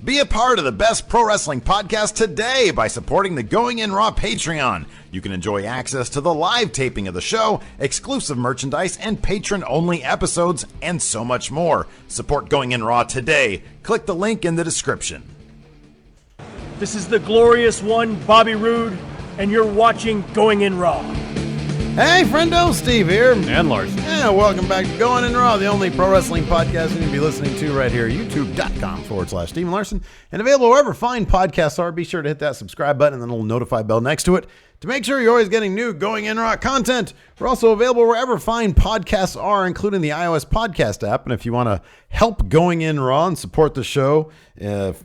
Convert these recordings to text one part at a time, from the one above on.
Be a part of the best pro wrestling podcast today by supporting the Going In Raw Patreon. You can enjoy access to the live taping of the show, exclusive merchandise, and patron-only episodes, and so much more. Support Going In Raw today. Click the link in the description. This is the glorious one, Bobby Roode, and you're watching Going In Raw. Hey, friendo, Steve here. And Larson. Yeah, welcome back to Going In Raw, the only pro wrestling podcast you can be listening to right here, youtube.com/Steve Larson, and available wherever fine podcasts are. Be sure to hit that subscribe button and the little notify bell next to it to make sure you're always getting new Going In Raw content. We're also available wherever fine podcasts are, including the iOS podcast app. And if you want to help Going In Raw and support the show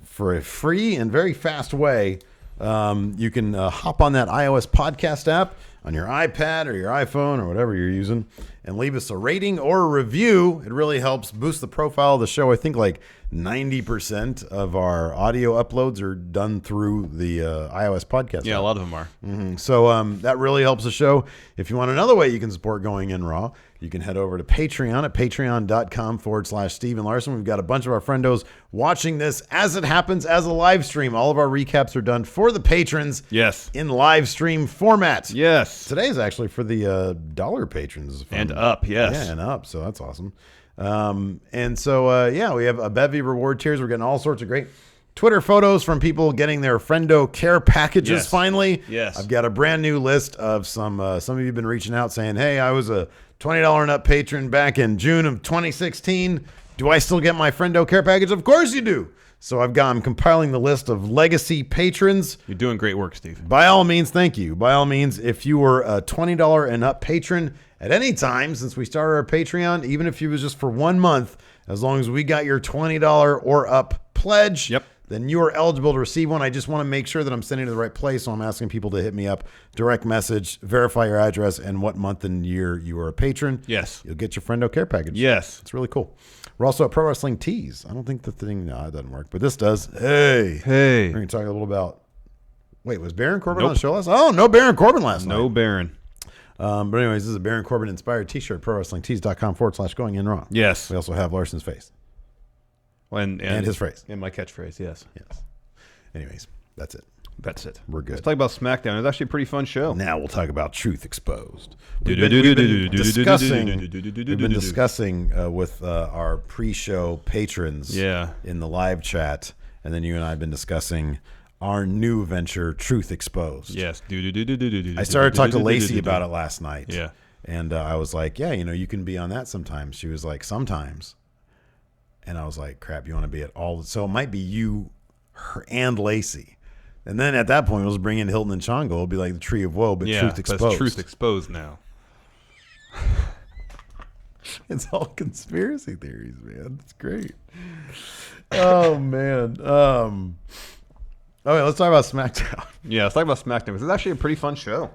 for a free and very fast way, you can hop on that iOS podcast app on your iPad or your iPhone or whatever you're using and leave us a rating or a review. It really helps boost the profile of the show. I think like 90% of our audio uploads are done through the iOS podcast. Yeah, app. a lot of them are. Mm-hmm. So that really helps the show. If you want another way you can support Going In Raw, you can head over to Patreon at patreon.com/Steven Larson. We've got a bunch of our friendos watching this as it happens as a live stream. All of our recaps are done for the patrons. Yes. In live stream format. Yes. Today is actually for the dollar patrons. And up, yes. Yeah, and up. So that's awesome. And so, we have a bevy reward tiers. We're getting all sorts of great Twitter photos from people getting their friendo care packages. Yes. Finally. Yes. I've got a brand new list of some of you have been reaching out saying, hey, I was a $20 and up patron back in June of 2016. Do I still get my friendo care package? Of course you do. So I'm compiling the list of legacy patrons. You're doing great work, Steve. By all means, thank you. By all means, if you were a $20 and up patron at any time since we started our Patreon, even if it was just for 1 month, as long as we got your $20 or up pledge, Yep. then you are eligible to receive one. I just want to make sure that I'm sending it to the right place, so I'm asking people to hit me up, direct message, verify your address, and what month and year you are a patron. Yes. You'll get your friendo care package. Yes. It's really cool. We're also at Pro Wrestling Tees. I don't think the thing, no, it doesn't work, but this does. Hey. We're going to talk a little about, wait, was Baron Corbin on the show last night? Oh, no Baron Corbin last night. No Baron. But anyways, this is a Baron Corbin inspired t-shirt, prowrestlingtees.com/Going In Raw. Yes. We also have Larson's face. And his phrase. And my catchphrase, yes. Yes. Anyways, that's it. That's it. We're good. Let's talk about SmackDown. It was actually a pretty fun show. Now we'll talk about Truth Exposed. We've been discussing with our pre-show patrons in the live chat, and then you and I have been discussing our new venture, Truth Exposed. Yes. I started talking to Lacey about it last night. Yeah. And I was like, yeah, you can be on that sometimes. She was like, sometimes. And I was like, crap, you want to be at all? So it might be you, her, and Lacey. And then at that point, we'll just bring in Hilton and Chongo. It'll be like the Tree of Woe, but Truth Exposed. It's Truth Exposed now. It's all conspiracy theories, man. It's great. Oh, man. Okay, let's talk about SmackDown. Yeah, let's talk about SmackDown. It was actually a pretty fun show.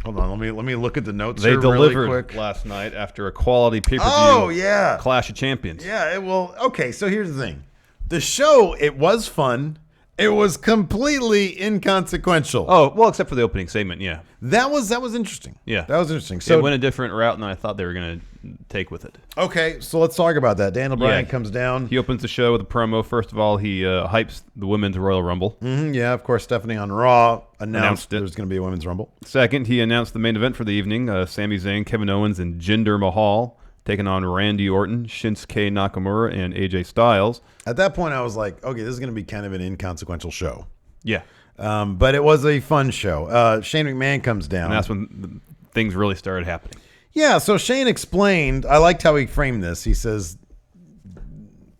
Hold on, let me look at the notes. They here delivered really quick. last night after a quality pay-per-view. Oh, yeah. Clash of Champions. Yeah, okay, so here's the thing. The show, it was fun. It was completely inconsequential. Oh, well, except for the opening segment, yeah. That was interesting. Yeah. That was interesting. So it went a different route than I thought they were going to take with it. Okay, so let's talk about that. Daniel Bryan comes down. He opens the show with a promo. First of all, he hypes the Women's Royal Rumble. Yeah, of course, Stephanie on Raw announced there's going to be a Women's Rumble. Second, he announced the main event for the evening, Sami Zayn, Kevin Owens, and Jinder Mahal taking on Randy Orton, Shinsuke Nakamura, and AJ Styles. At that point, I was like, okay, this is going to be kind of an inconsequential show. Yeah. But it was a fun show. Shane McMahon comes down. And that's when things really started happening. Yeah, so Shane explained, I liked how he framed this. He says,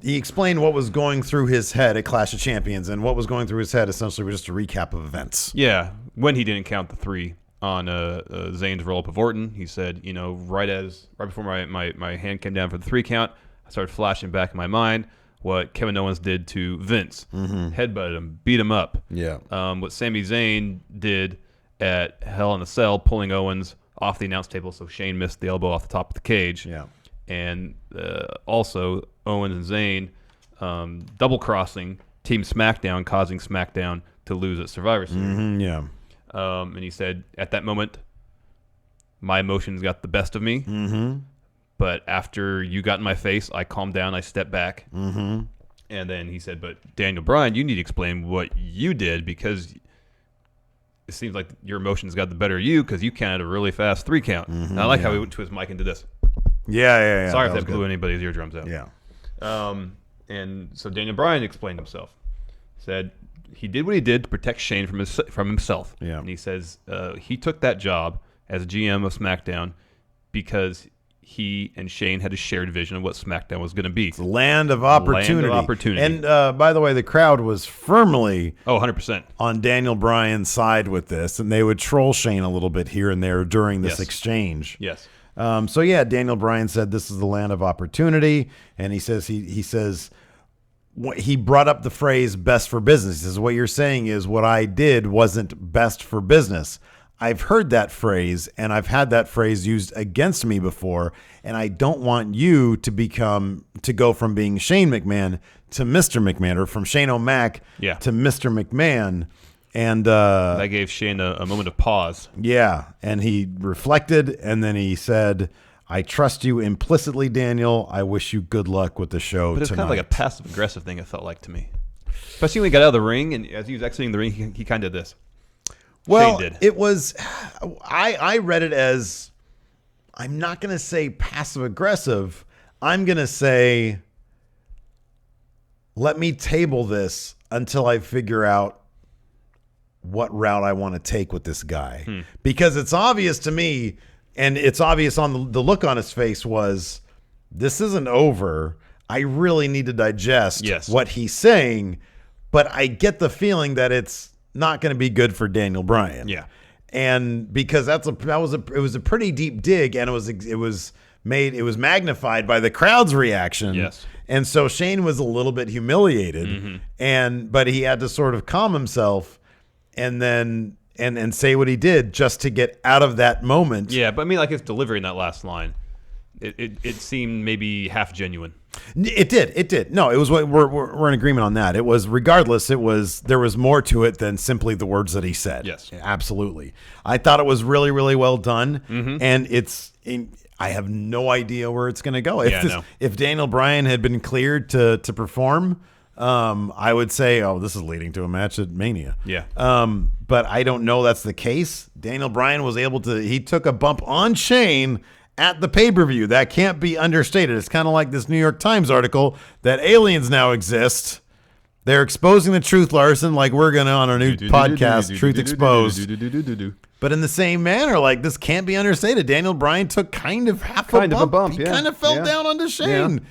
he explained what was going through his head at Clash of Champions, and what was going through his head essentially was just a recap of events. Yeah, when he didn't count the three on Zayn's roll-up of Orton, he said, right before my hand came down for the 3 count, I started flashing back in my mind what Kevin Owens did to Vince. Headbutted him, beat him up. Yeah. What Sami Zayn did at Hell in a Cell, pulling Owens off the announce table so Shane missed the elbow off the top of the cage. Yeah. And also Owens and Zayn double-crossing Team SmackDown, causing SmackDown to lose at Survivor Series. Yeah. And he said, at that moment, my emotions got the best of me. But after you got in my face, I calmed down, I stepped back. And And then he said, but Daniel Bryan, you need to explain what you did because it seems like your emotions got the better of you because you counted a really fast 3 count. And I like how he went to his mic and did this. Yeah. Sorry if that blew anybody's eardrums out. Yeah. And so Daniel Bryan explained himself. Said he did what he did to protect Shane from himself. Yeah. And he says he took that job as GM of SmackDown because he and Shane had a shared vision of what SmackDown was going to be. It's a land of opportunity. Land of opportunity. And by the way, the crowd was firmly 100%. on Daniel Bryan's side with this, and they would troll Shane a little bit here and there during this exchange. Yes. So yeah, Daniel Bryan said this is the land of opportunity, and he says he brought up the phrase "best for business." He says what you're saying is what I did wasn't best for business. I've heard that phrase, and I've had that phrase used against me before, and I don't want you to go from being Shane McMahon to Mr. McMahon, or from Shane O'Mac to Mr. McMahon. And that gave Shane a moment of pause. Yeah, and he reflected, and then he said, I trust you implicitly, Daniel. I wish you good luck with the show But it's tonight. kind of like a passive-aggressive thing, it felt like to me. Especially when he got out of the ring, and as he was exiting the ring, he kind of did this. Well, Shane did. it was, I read it as, I'm not going to say passive-aggressive. I'm going to say, let me table this until I figure out what route I want to take with this guy. Because it's obvious to me, and it's obvious on the look on his face was, this isn't over. I really need to digest what he's saying, but I get the feeling that it's not going to be good for Daniel Bryan. Yeah. And because it was a pretty deep dig, and it was magnified by the crowd's reaction. Yes. And so Shane was a little bit humiliated, but he had to sort of calm himself and then and say what he did just to get out of that moment. Yeah, but I mean, like his delivery in that last line, it seemed maybe half genuine. It did. No, it was what we're in agreement on that. It was regardless. There was more to it than simply the words that he said. Yes, absolutely. I thought it was really, really well done, and I have no idea where it's going to go. If Daniel Bryan had been cleared to perform, I would say, oh, this is leading to a match at Mania. Yeah. But I don't know that's the case. Daniel Bryan was able to. He took a bump on Shane at the pay-per-view. That can't be understated. It's kind of like this New York Times article that aliens now exist. They're exposing the truth, Larson, like we're going to on our new podcast, Truth Exposed. But in the same manner, like this can't be understated. Daniel Bryan took kind of a bump. He kind of fell down onto Shane. Yeah.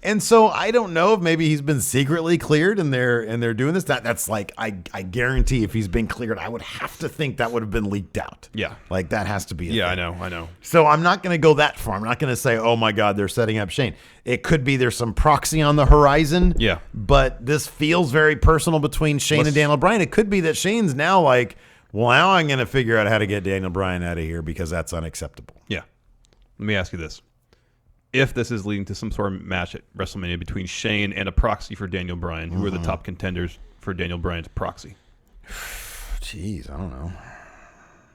And so I don't know if maybe he's been secretly cleared and they're doing this. That's like I guarantee if he's been cleared, I would have to think that would have been leaked out. Yeah. Like that has to be a thing. I know. So I'm not going to go that far. I'm not going to say, oh my God, they're setting up Shane. It could be there's some proxy on the horizon. Yeah. But this feels very personal between Shane and Daniel Bryan. It could be that Shane's now like, well, now I'm going to figure out how to get Daniel Bryan out of here because that's unacceptable. Yeah. Let me ask you this. If this is leading to some sort of match at WrestleMania between Shane and a proxy for Daniel Bryan, who are the top contenders for Daniel Bryan's proxy? Jeez, I don't know.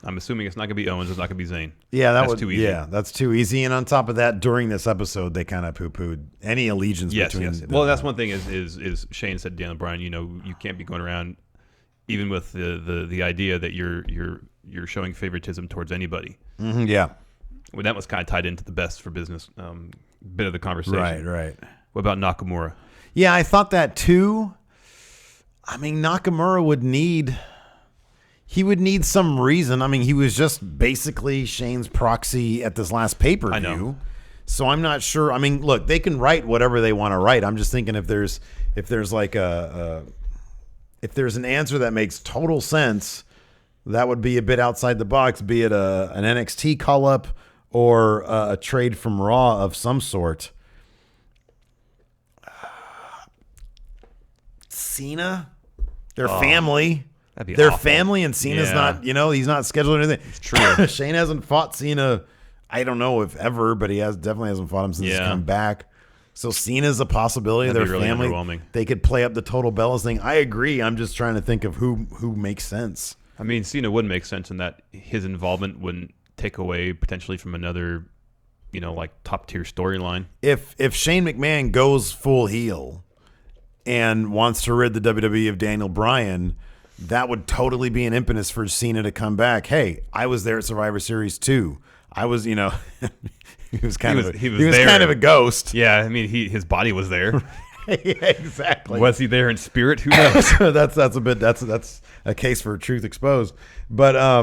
I'm assuming it's not going to be Owens. It's not going to be Zayn. Yeah, that's too easy. Yeah, that's too easy. And on top of that, during this episode, they kind of poo-pooed any allegiance between. Yes. Well, that's one thing. Is Shane said to Daniel Bryan, you can't be going around, even with the idea that you're showing favoritism towards anybody. Yeah. Well, that was kind of tied into the best for business bit of the conversation. Right. What about Nakamura? Yeah, I thought that too. I mean, Nakamura would need some reason. I mean, he was just basically Shane's proxy at this last pay-per-view. I know. So I'm not sure. I mean, look, they can write whatever they want to write. I'm just thinking if there's like if there's an answer that makes total sense, that would be a bit outside the box, be it an NXT call-up or a trade from Raw of some sort. Cena, their family. They're family, and Cena's not, he's not scheduled or anything. It's true. Shane hasn't fought Cena, I don't know if ever, but he definitely hasn't fought him since he's come back. So Cena's a possibility. That'd Their be really family, underwhelming. They could play up the Total Bellas thing. I agree. I'm just trying to think of who makes sense. I mean, Cena wouldn't make sense in that his involvement wouldn't take away potentially from another, like top tier storyline. If Shane McMahon goes full heel and wants to rid the WWE of Daniel Bryan, that would totally be an impetus for Cena to come back. Hey, I was there at Survivor Series 2. I was, he was kind of a ghost. Yeah, I mean, his body was there. Yeah, exactly. Was he there in spirit? Who knows? that's a case for truth exposed. But I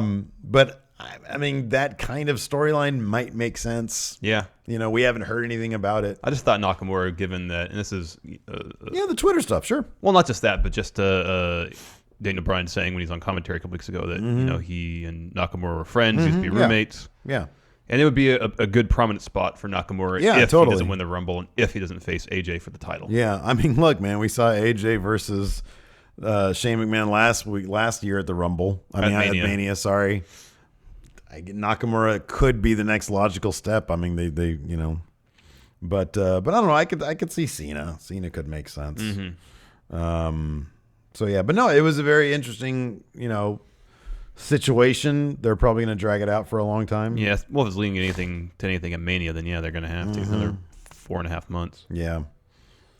mean, that kind of storyline might make sense. Yeah. We haven't heard anything about it. I just thought Nakamura, given that, and this is the Twitter stuff, sure. Well, not just that, but just Daniel Bryan saying when he's on commentary a couple weeks ago that he and Nakamura were friends, used to be roommates. Yeah. And it would be a good prominent spot for Nakamura if he doesn't win the Rumble and if he doesn't face AJ for the title. Yeah, I mean, look, man, we saw AJ versus Shane McMahon last year at the Rumble. At Mania, sorry. Nakamura could be the next logical step. I mean, they but I don't know. I could see Cena. Cena could make sense. So yeah, but no, it was a very interesting, situation. They're probably going to drag it out for a long time. Yeah. Well, if it's leading to anything at Mania, then yeah, they're going to have to another 4.5 months. Yeah,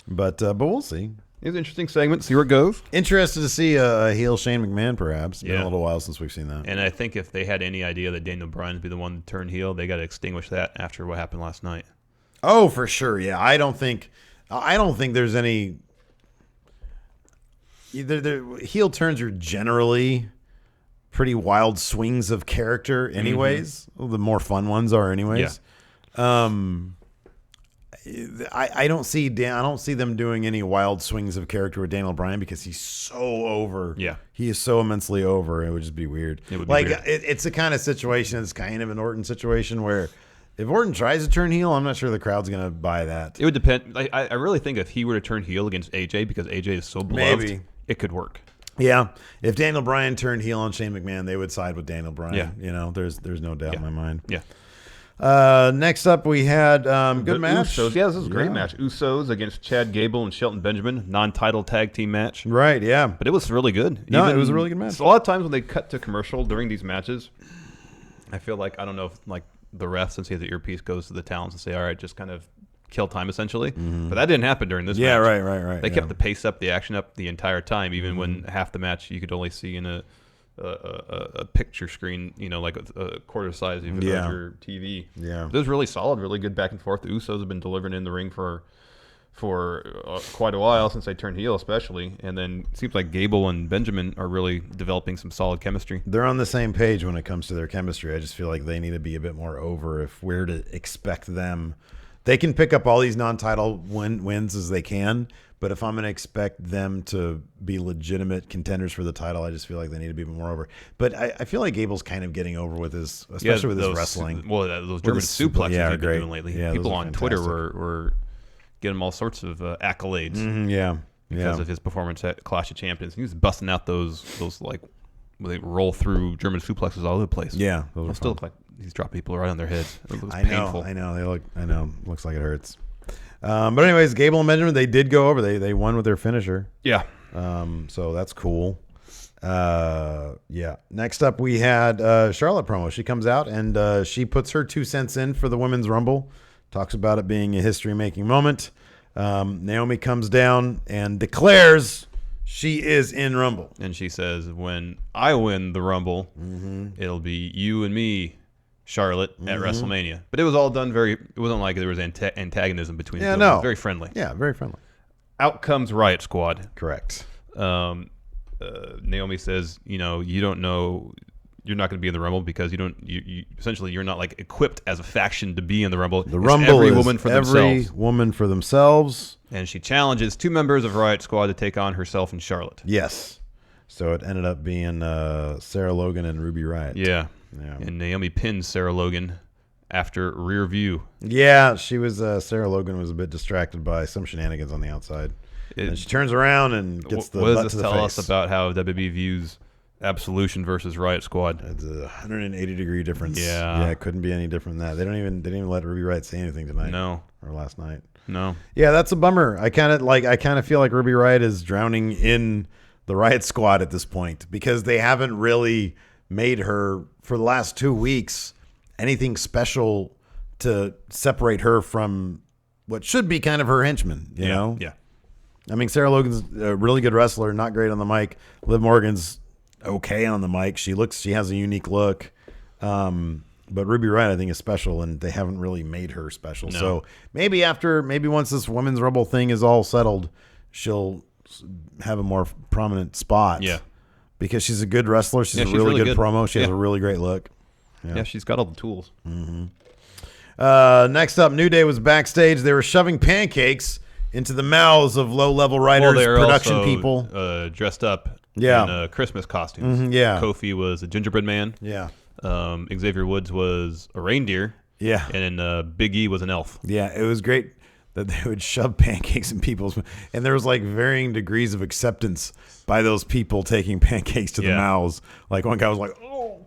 but we'll see. It's an interesting segment. See where it goes. Interested to see a heel Shane McMahon, perhaps. It's been a little while since we've seen that. And I think if they had any idea that Daniel Bryan would be the one to turn heel, they got to extinguish that after what happened last night. Oh, for sure. Yeah, I don't think there's any. The heel turns are generally pretty wild swings of character, anyways. Well, the more fun ones are, anyways. Yeah. I don't see them doing any wild swings of character with Daniel Bryan because he's so over. Yeah, he is so immensely over. It would just be weird. It would be weird. It's the kind of situation. It's kind of an Orton situation where if Orton tries to turn heel, I'm not sure the crowd's gonna buy that. It would depend. I really think if he were to turn heel against AJ because AJ is so beloved, it could work. Yeah, if Daniel Bryan turned heel on Shane McMahon, they would side with Daniel Bryan. Yeah, there's no doubt in my mind. Yeah. Next up, we had good match. Usos. Yeah, this is a great match. Usos against Chad Gable and Shelton Benjamin, non-title tag team match. Right, yeah. But it was really good. No, it was a really good match. A lot of times when they cut to commercial during these matches, I feel like, I don't know if like the ref, since he has the earpiece, goes to the talents and say, all right, just kind of kill time essentially. But that didn't happen during this match. Yeah, right. They kept the pace up, the action up the entire time, even when half the match you could only see in a picture screen, like a quarter size of your TV. Yeah, it was really solid, really good back and forth. The Usos have been delivering in the ring for quite a while since they turned heel, especially. And then it seems like Gable and Benjamin are really developing some solid chemistry. They're on the same page when it comes to their chemistry. I just feel like they need to be a bit more over if we're to expect them. They can pick up all these non-title wins as they can, but if I'm going to expect them to be legitimate contenders for the title, I just feel like they need to be more over. But I feel like Gable's kind of getting over with his, especially with his wrestling. Well, those German suplexes he's been doing lately. Yeah, people on Twitter were getting him all sorts of accolades. Because of his performance at Clash of Champions. He was busting out those like when they roll through German suplexes all over the place. Yeah, those still look like he's dropping people right on their heads. It looks painful. I know. Looks like it hurts. But anyways, Gable and Benjamin, they did go over. They won with their finisher. Yeah. So that's cool. Yeah. Next up, we had Charlotte promo. She comes out and she puts her 2 cents in for the Women's Rumble. Talks about it being a history-making moment. Naomi comes down and declares she is in Rumble. And she says, when I win the Rumble, it'll be you and me, Charlotte, at WrestleMania. But it was all done it wasn't like there was antagonism between them. No. It was very friendly. Yeah, very friendly. Out comes Riot Squad. Correct. Naomi says, you don't know, you're not going to be in the Rumble because essentially you're not like equipped as a faction to be in the Rumble. The Rumble every is woman for every themselves. woman for themselves. And she challenges 2 members of Riot Squad to take on herself and Charlotte. Yes. So it ended up being Sarah Logan and Ruby Riott. Yeah. And Naomi pinned Sarah Logan after rear view. Yeah, she was. Sarah Logan was a bit distracted by some shenanigans on the outside. And she turns around and gets the butt to the face. What does this tell us about how WWE views Absolution versus Riot Squad? It's a 180-degree difference. Yeah, it couldn't be any different than that. They didn't even let Ruby Riott say anything tonight. No, or last night. No. Yeah, that's a bummer. I kind of feel like Ruby Riott is drowning in the Riot Squad at this point because they haven't really made her for the last 2 weeks anything special to separate her from what should be kind of her henchmen. You know? Yeah. I mean, Sarah Logan's a really good wrestler, not great on the mic. Liv Morgan's okay on the mic. She has a unique look. But Ruby Riott, I think, is special, and they haven't really made her special. No. So maybe once this Women's Rumble thing is all settled, she'll have a more prominent spot. Yeah. Because she's a good wrestler. She's a really good promo. She has a really great look. Yeah, she's got all the tools. Next up, New Day was backstage. They were shoving pancakes into the mouths of low-level writers, production people. Dressed up in Christmas costumes. Kofi was a gingerbread man. Yeah. Xavier Woods was a reindeer. Yeah. And then Big E was an elf. Yeah, it was great that they would shove pancakes in people's, and there was like varying degrees of acceptance by those people taking pancakes to the mouths. Like one guy was like, oh,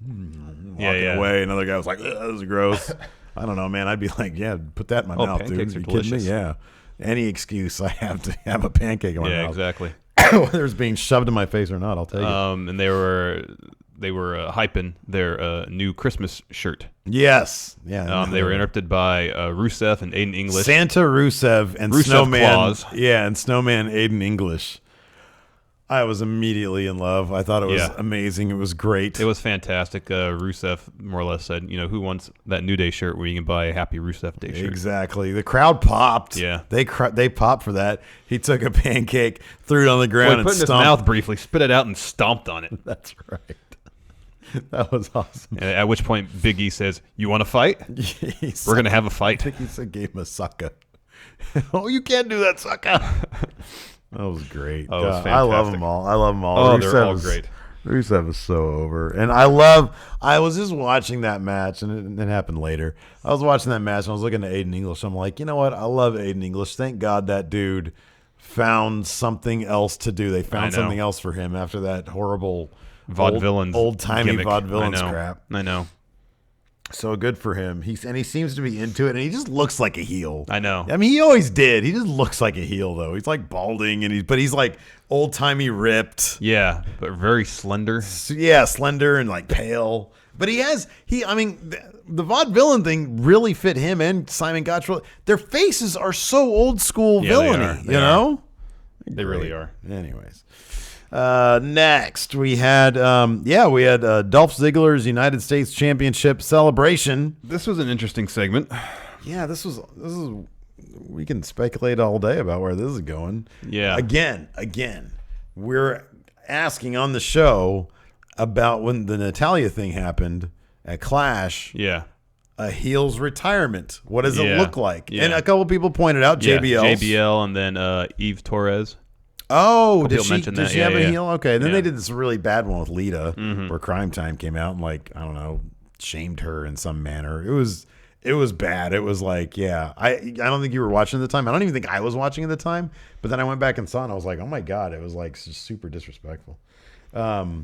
walking away. Another guy was like, this is gross. I don't know, man. I'd be like, yeah, put that in my mouth, dude. Pancakes are you kidding delicious. me? Yeah. Any excuse I have to have a pancake in my mouth. Yeah, exactly. Whether it's being shoved in my face or not, I'll take it. And they were hyping their new Christmas shirt. Yes. Yeah. They were interrupted by Rusev and Aiden English. Santa Rusev and Rusev Snowman. Claus. Yeah, and Snowman Aiden English. I was immediately in love. I thought it was amazing. It was great. It was fantastic. Rusev more or less said, who wants that New Day shirt where you can buy a Happy Rusev Day shirt? Exactly. The crowd popped. Yeah. They popped for that. He took a pancake, threw it on the ground, and put it in his mouth briefly, spit it out, and stomped on it. That's right. That was awesome. At which point, Big E says, "You want to fight? We're going to have a fight." I think he said, gave him a sucker. Oh, you can't do that, sucker. That was great. Oh, it was I love them all. Oh, they're all great. Rusev is so over. And I was just watching that match, and it happened later. I was watching that match, and I was looking at Aiden English. I'm like, you know what? I love Aiden English. Thank God that dude found something else to do. They found something else for him after that horrible vaudevillains, old-timey vaudevillains crap. I know. So good for him. He seems to be into it, and he just looks like a heel. I know. I mean, he always did. He just looks like a heel, though. He's like balding, but he's like old-timey ripped. Yeah, but very slender. Yeah, slender and like pale. But the vaudevillain thing really fit him and Simon Gotch. Their faces are so old school villainy, They know? They really are. Anyways. Next we had Dolph Ziggler's United States Championship celebration. This was an interesting segment. Yeah, this is we can speculate all day about where this is going. Yeah. Again, we're asking on the show about when the Natalya thing happened at Clash. Yeah. A heel's retirement. What does it look like? Yeah. And a couple people pointed out JBL and then Eve Torres. Oh, did mention she have a heel? Okay, then Yeah. they did this really bad one with Lita, where Crime Time came out and shamed her in some manner. It was bad. It was like, I don't think you were watching at the time. I don't even think I was watching at the time. But then I went back and saw it, and I was like, oh my God, it was like super disrespectful. So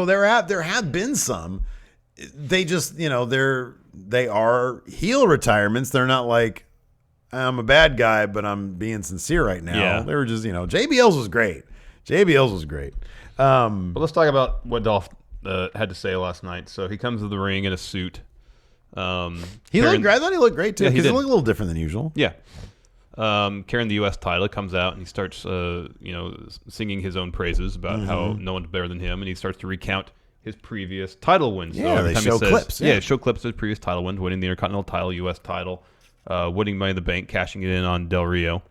there have been some. They just they are heel retirements. They're not like, I'm a bad guy, but I'm being sincere right now. Yeah. They were just, JBL's was great. But let's talk about what Dolph had to say last night. So he comes to the ring in a suit. He looked great. I thought he looked great too. Yeah, he Because he did. looked a little different than usual. Yeah. Carrying the U.S. title, comes out and he starts, singing his own praises about how no one's better than him, and he starts to recount his previous title wins. Yeah, so every they time show he says, clips. Yeah. show clips of his previous title wins, winning the Intercontinental title, U.S. title, winning Money in the Bank, cashing it in on Del Rio.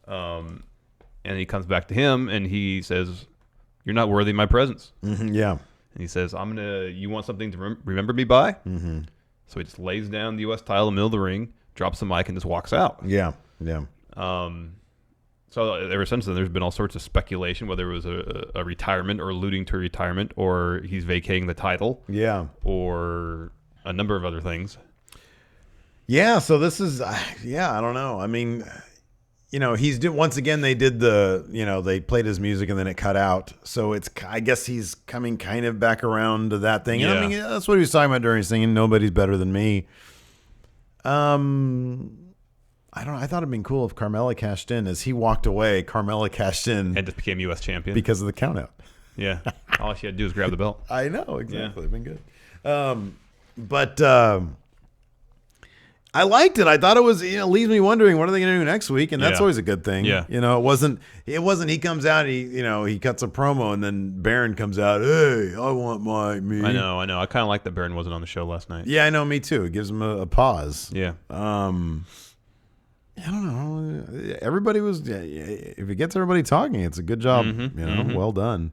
And he comes back to him and he says, "You're not worthy of my presence." Yeah. And he says, you want something to remember me by? So he just lays down the U.S. title in the middle of the ring, drops the mic, and just walks out. Yeah. So ever since then, there's been all sorts of speculation, whether it was a retirement or alluding to retirement, or he's vacating the title. Yeah. Or a number of other things. Yeah. So this is, I don't know. I mean, once again, they did they played his music and then it cut out. So I guess he's coming kind of back around to that thing. Yeah. And I mean, that's what he was talking about during singing, nobody's better than me. I thought it'd been cool if Carmella cashed in. As he walked away, Carmella cashed in And just became U.S. champion. because of the count out. Yeah. All she had to do was grab the belt. I know, exactly. Yeah. It's been good. I liked it. I thought it was, leaves me wondering what are they going to do next week, and that's always a good thing. Yeah. It wasn't. He comes out, he cuts a promo, and then Baron comes out. Hey, I want me. I know. I kind of like that Baron wasn't on the show last night. Yeah, I know. Me too. It gives him a pause. Yeah. I don't know. Everybody was. If it gets everybody talking, it's a good job. Well done.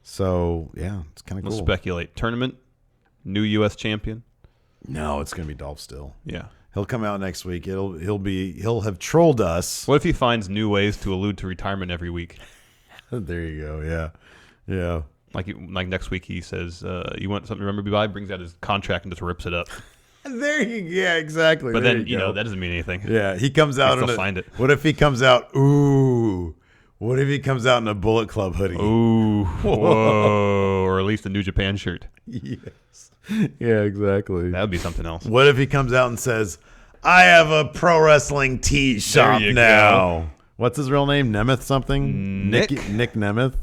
So yeah, it's kind of cool. We'll speculate. Tournament, new U.S. champion. No, it's gonna be Dolph still. Yeah. He'll come out next week. He'll have trolled us. What if he finds new ways to allude to retirement every week? There you go. Yeah. Like next week he says, "You want something to remember me by?" Brings out his contract and just rips it up. Yeah, exactly. But then that doesn't mean anything. Yeah, he comes out. Still find it. What if he comes out? Ooh. What if he comes out in a Bullet Club hoodie? Ooh. Whoa. Or at least a New Japan shirt. Yes. Yeah, exactly. That would be something else. What if he comes out and says, I have a pro wrestling tee shop now. Go. What's his real name? Nemeth something? Nick Nemeth.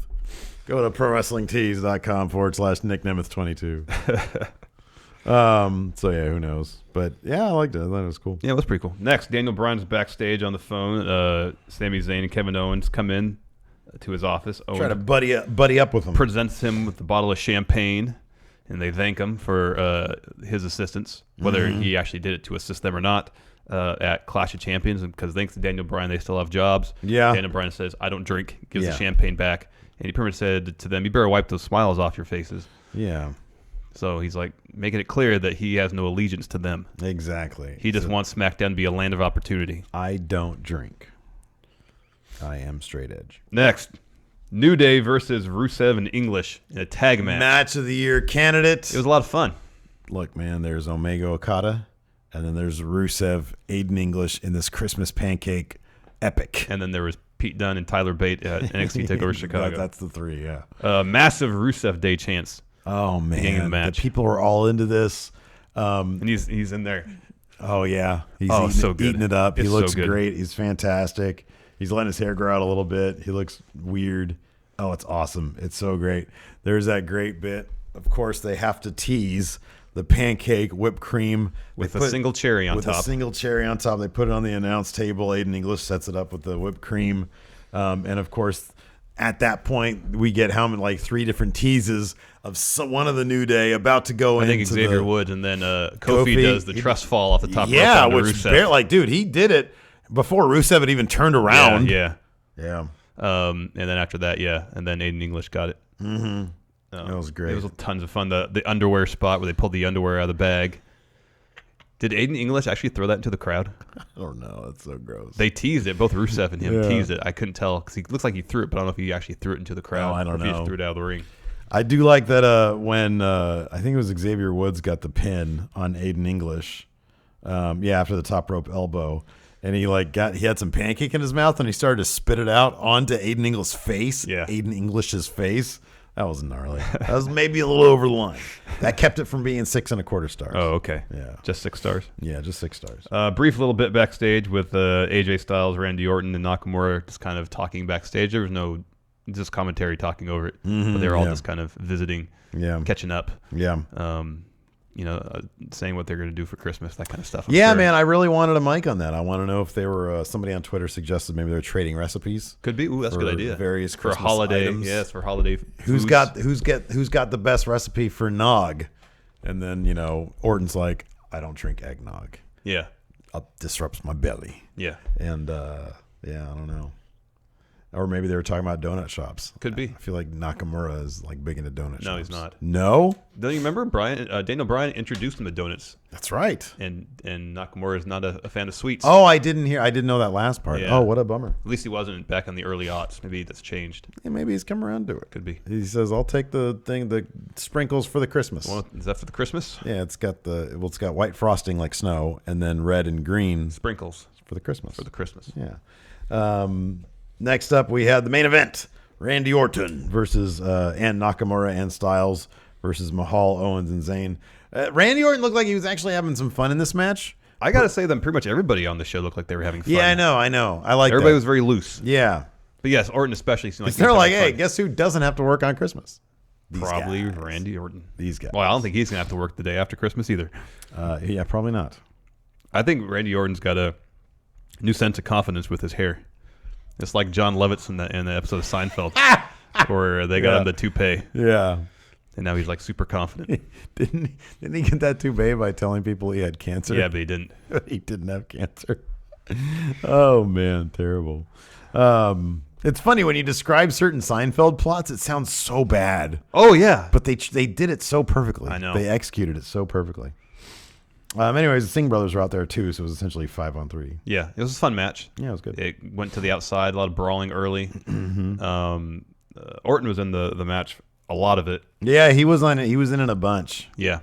Go to prowrestlingtees.com/Nick Nemeth22. So yeah, who knows? But yeah, I liked it. I thought it was cool. Yeah, it was pretty cool. Next, Daniel Bryan's backstage on the phone. Sami Zayn and Kevin Owens come in to his office. Try to buddy up with him. Presents him with a bottle of champagne, and they thank him for his assistance, whether he actually did it to assist them or not, at Clash of Champions. Because thanks to Daniel Bryan, they still have jobs. Yeah. Daniel Bryan says, I don't drink, gives the champagne back. And he pretty much said to them, you better wipe those smiles off your faces. Yeah. So he's like making it clear that he has no allegiance to them. Exactly. He just wants SmackDown to be a land of opportunity. I don't drink. I am straight edge. Next, New Day versus Rusev and English in a tag match. Match of the year candidate. It was a lot of fun. Look, man, there's Omega Okada, and then there's Rusev, Aiden English in this Christmas pancake epic. And then there was Pete Dunne and Tyler Bate at NXT TakeOver Chicago. That's the three, yeah. Massive Rusev Day chants. Oh, man. The match. The people are all into this. And he's in there. Oh, yeah. He's so good. Eating it up. It's he looks so good. great. He's fantastic. He's letting his hair grow out a little bit. He looks weird. Oh, it's awesome. It's so great. There's that great bit. Of course, they have to tease the pancake whipped cream. With a single cherry on top. With a single cherry on top. They put it on the announce table. Aiden English sets it up with the whipped cream. And, of course, at that point, we get like 3 different teases of one of the New Day about to go into I think Xavier Woods, and then Kofi does the trust fall off the top rope. Yeah, which Rusev. Dude, he did it before Rusev had even turned around. Yeah. And then after that, and then Aiden English got it. Mm-hmm. That was great. It was tons of fun. The underwear spot where they pulled the underwear out of the bag. Did Aiden English actually throw that into the crowd? I don't know. That's so gross. They teased it. Both Rusev and him teased it. I couldn't tell because he looks like he threw it, but I don't know if he actually threw it into the crowd. Oh, I don't or if know. He just threw it out of the ring. I do like that when I think it was Xavier Woods got the pin on Aiden English. After the top rope elbow. And he had some pancake in his mouth and he started to spit it out onto Aiden English's face. Yeah. Aiden English's face. That was gnarly. That was maybe a little over the line. That kept it from being 6 1/4 stars. Oh, okay. Yeah. Just 6 stars? Yeah, just 6 stars. Brief little bit backstage with AJ Styles, Randy Orton, and Nakamura just kind of talking backstage. There was no just commentary talking over it. But they were all just kind of visiting, catching up. Yeah. Saying what they're going to do for Christmas, that kind of stuff. I'm sure. Man, I really wanted a mic on that. I want to know if they were somebody on Twitter suggested maybe they're trading recipes. Could be. Ooh, that's a good idea. Various for Christmas holiday. items. Yes, for holiday. Who's got the best recipe for nog? And then Orton's like, I don't drink eggnog. Yeah, it disrupts my belly. Yeah, and I don't know. Or maybe they were talking about donut shops. Could be. I feel like Nakamura is big into donut shops. No, he's not. No? Don't you remember Daniel Bryan introduced him to donuts? That's right. And Nakamura is not a fan of sweets. Oh, I didn't know that last part. Yeah. Oh, what a bummer. At least he wasn't back in the early aughts. Maybe that's changed. Yeah, maybe he's come around to it. Could be. He says, I'll take the sprinkles for the Christmas. Well, is that for the Christmas? Yeah, it's got white frosting like snow and then red and green. Sprinkles. For the Christmas. For the Christmas. Yeah. Next up, we had the main event: Randy Orton versus and Nakamura and Styles versus Mahal Owens and Zayn. Randy Orton looked like he was actually having some fun in this match. I gotta say that pretty much everybody on the show looked like they were having fun. Yeah, I know. I like everybody that. was very loose. Yeah, but yes, Orton especially seemed like they're like, hey, guess who doesn't have to work on Christmas? Probably Randy Orton. These guys. Well, I don't think he's gonna have to work the day after Christmas either. Yeah, probably not. I think Randy Orton's got a new sense of confidence with his hair. It's like John Lovitz in the episode of Seinfeld, where they got him the toupee. Yeah. And now he's like super confident. Didn't he get that toupee by telling people he had cancer? Yeah, but he didn't. He didn't have cancer. Oh, man. Terrible. It's funny when you describe certain Seinfeld plots, it sounds so bad. Oh, yeah. But they did it so perfectly. I know. They executed it so perfectly. Anyways, the Singh brothers were out there too, so it was essentially 5-on-3. Yeah, it was a fun match. Yeah, it was good. It went to the outside, a lot of brawling early. Orton was in the match, a lot of it. Yeah, he was on it. He was in it a bunch. Yeah,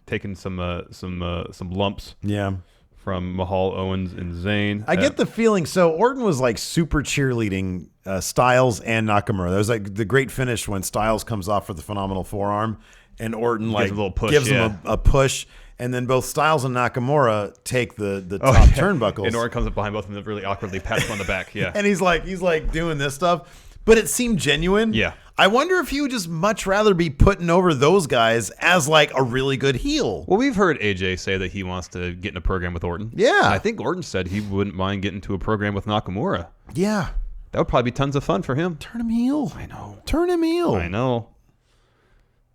taking some lumps. Yeah. From Mahal Owens and Zayn. I get the feeling. So Orton was like super cheerleading Styles and Nakamura. There was like the great finish when Styles comes off for the phenomenal forearm, and Orton like gives him a push. And then both Styles and Nakamura take the top turnbuckles. And Orton comes up behind both of them really awkwardly, pats him on the back. Yeah. And he's like doing this stuff. But it seemed genuine. Yeah. I wonder if he would just much rather be putting over those guys as like a really good heel. Well, we've heard AJ say that he wants to get in a program with Orton. Yeah. And I think Orton said he wouldn't mind getting into a program with Nakamura. Yeah. That would probably be tons of fun for him. Turn him heel. I know. Turn him heel. I know.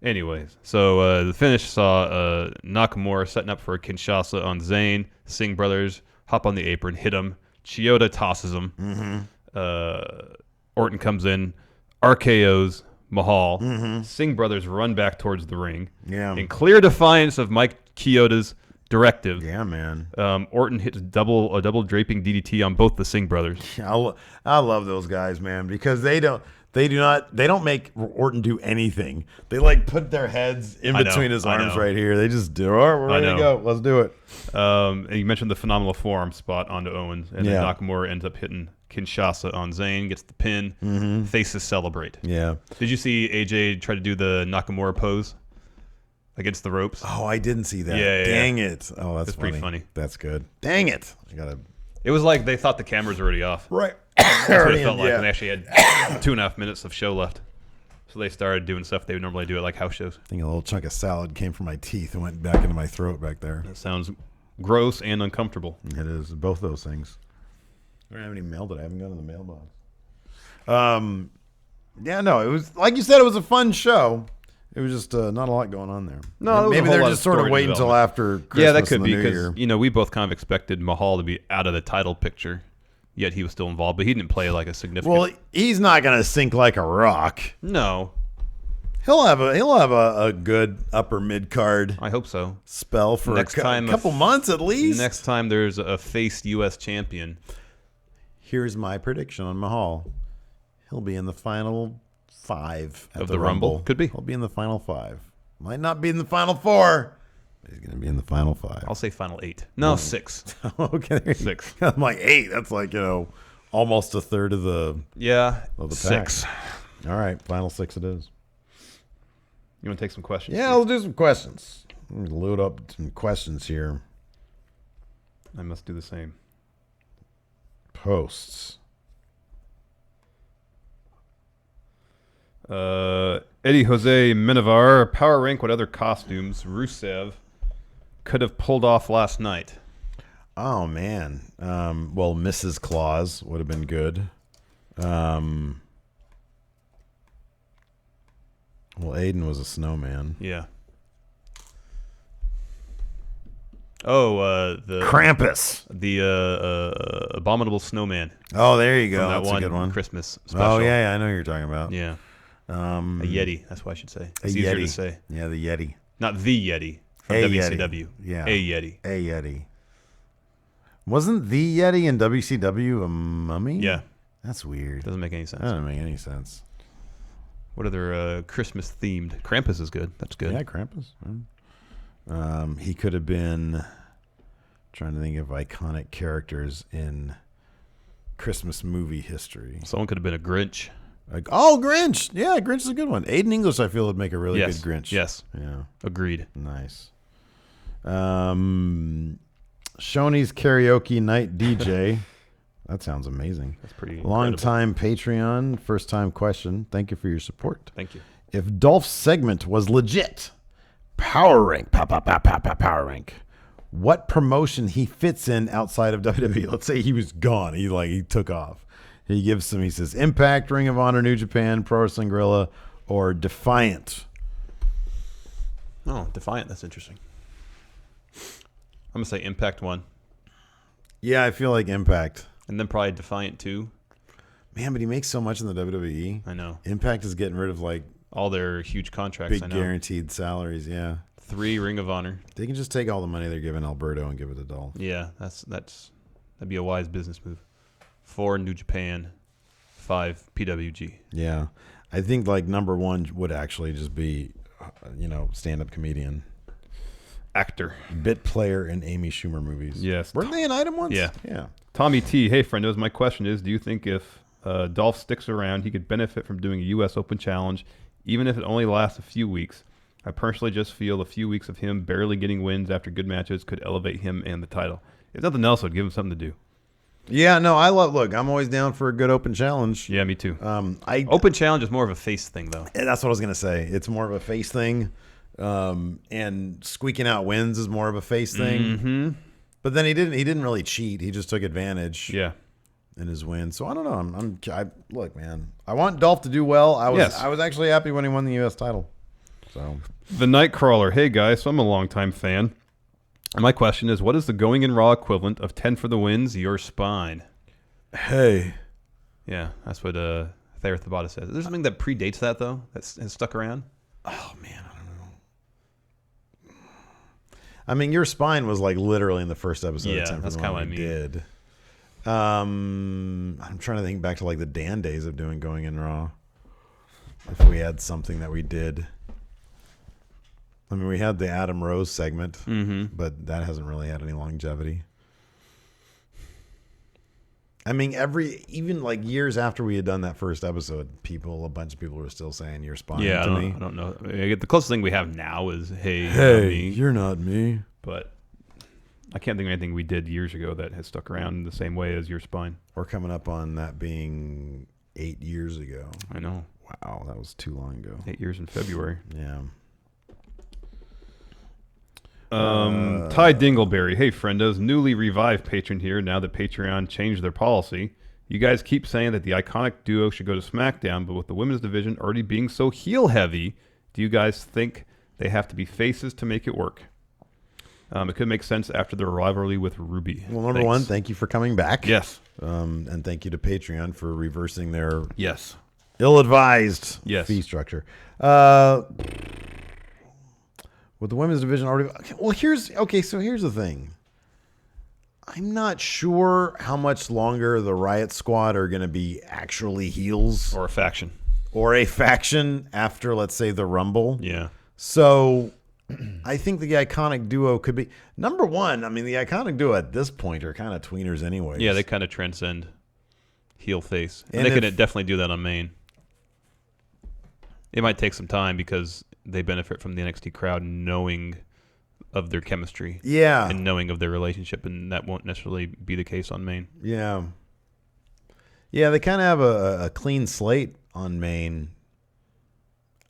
Anyways, so the finish saw Nakamura setting up for a Kinshasa on Zayn. Singh brothers hop on the apron, hit him. Chioda tosses him. Mm-hmm. Orton comes in, RKO's Mahal. Mm-hmm. Singh brothers run back towards the ring. Yeah. In clear defiance of Mike Chioda's directive. Yeah, man. Orton hits a double draping DDT on both the Singh brothers. I love those guys, man, because they don't make Orton do anything. They like put their heads in between his arms right here. They just do. All right, we're ready to go. Let's do it. And you mentioned the phenomenal forearm spot onto Owens, and then Nakamura ends up hitting Kinshasa on Zayn, gets the pin. Mm-hmm. Faces celebrate. Yeah. Did you see AJ try to do the Nakamura pose against the ropes? Oh, I didn't see that. Yeah. Dang it. Oh, that's pretty funny. That's good. Dang it. It was like they thought the cameras were already off. Right. That's what it felt like. And they actually had 2.5 minutes of show left. So they started doing stuff they would normally do at like house shows. I think a little chunk of salad came from my teeth and went back into my throat back there. That sounds gross and uncomfortable. It is. Both those things. I don't have any mail that I haven't gone to the mailbox. Yeah, no, it was like you said, it was a fun show. It was just not a lot going on there. No, maybe they're just sort of waiting until after Christmas. Yeah, that could be because we both kind of expected Mahal to be out of the title picture, yet he was still involved, but he didn't play like a significant. Well, he's not going to sink like a rock. No, he'll have a good upper mid card. I hope so. Spell for a couple months at least. Next time there's a faced U.S. champion. Here's my prediction on Mahal. He'll be in the final 5 of the Rumble. Could be. He'll be in the final 5. Might not be in the final 4. But he's going to be in the final 5. I'll say final 8. No, 6. Okay. 6. I'm like 8. That's like, almost a third of the of the 6. Pack. All right. Final 6 it is. You want to take some questions? Yeah, I'll do some questions. Let me load up some questions here. I must do the same. Posts. Eddie Jose Minivar, power rank what other costumes Rusev could have pulled off last night. Oh man. Well, Mrs. Claus would have been good. Well, Aiden was a snowman. Yeah. Oh, the Krampus, the abominable snowman. Oh, there you go. That That's one a good one. Christmas special. Oh yeah, I know who you're talking about. Yeah. A Yeti. That's what I should say. It's a easier Yeti. to say. Yeah, the Yeti. Not the Yeti from A WCW. Yeti. Yeah. A Yeti. A Yeti. Wasn't the Yeti in WCW a mummy? Yeah. That's weird. Doesn't make any sense. That doesn't make any sense. What other Christmas themed? Krampus is good. That's good. Yeah, Krampus. He could have been trying to think of iconic characters in Christmas movie history. Someone could have been a Grinch. Grinch. Yeah, Grinch is a good one. Aiden English, I feel, would make a really good Grinch. Yes. Yeah. Agreed. Nice. Shoney's karaoke night DJ. That sounds amazing. That's pretty long time Patreon, first time question. Thank you for your support. Thank you. If Dolph's segment was legit, power rank, power rank. what promotion he fits in outside of WWE. Let's say he was gone. He took off. He gives some, he says, Impact, Ring of Honor, New Japan, Pro Wrestling Guerrilla, or Defiant. Oh, Defiant. That's interesting. I'm going to say Impact 1. Yeah, I feel like Impact. And then probably Defiant 2. Man, but he makes so much in the WWE. I know. Impact is getting rid of all their huge contracts. Big guaranteed salaries, yeah. 3 Ring of Honor. They can just take all the money they're giving Alberto and give it to Dolph. Yeah, that'd be a wise business move. 4 New Japan, 5 PWG. Yeah, I think number 1 would actually just be, stand-up comedian, actor, bit player in Amy Schumer movies. Yes, weren't they an item once? Yeah. Tommy T, hey friendos, my question is: do you think if Dolph sticks around, he could benefit from doing a U.S. Open challenge, even if it only lasts a few weeks? I personally just feel a few weeks of him barely getting wins after good matches could elevate him and the title. If nothing else, it would give him something to do. Yeah, no, look, I'm always down for a good open challenge. Yeah, me too. Open challenge is more of a face thing, though. That's what I was going to say. It's more of a face thing. And squeaking out wins is more of a face thing. Mm-hmm. But then he didn't really cheat. He just took advantage. Yeah. In his win. So I don't know. Look, man, I want Dolph to do well. I was actually happy when he won the U.S. title. So the Nightcrawler. Hey guys, so I'm a longtime fan. And my question is, what is the going in Raw equivalent of 10 for the wins? Your spine. Hey. Yeah, that's what Thayer Thabata says. Is there something that predates that though? That has stuck around? Oh man, I don't know. I mean, your spine was literally in the first episode. Yeah, of 10 for that's the kind of one what I we mean. did. I'm trying to think back to the Dan days of doing going in Raw. If we had something that we did. I mean, we had the Adam Rose segment, but that hasn't really had any longevity. I mean, even years after we had done that first episode, a bunch of people were still saying you're spying to me. I don't know. The closest thing we have now is hey, you're not me. But I can't think of anything we did years ago that has stuck around in the same way as your spine. We're coming up on that being 8 years ago. I know. Wow, that was too long ago. 8 years in February. Yeah. Ty Dingleberry. Hey, friendos. Newly revived patron here now that Patreon changed their policy. You guys keep saying that the iconic duo should go to SmackDown, but with the women's division already being so heel heavy, do you guys think they have to be faces to make it work? It could make sense after their rivalry with Ruby. Well, number one, thank you for coming back. Yes. And thank you to Patreon for reversing their ill-advised fee structure. With the women's division already... Well, here's the thing. I'm not sure how much longer the Riot Squad are going to be actually heels. Or a faction. After, let's say, the Rumble. Yeah. So... I think the iconic duo could be number one. I mean, the iconic duo at this point are kind of tweeners anyway. Yeah, they kind of transcend heel face, and they could definitely do that on main. It might take some time because they benefit from the NXT crowd knowing of their chemistry, and knowing of their relationship, and that won't necessarily be the case on main. Yeah, they kind of have a clean slate on main.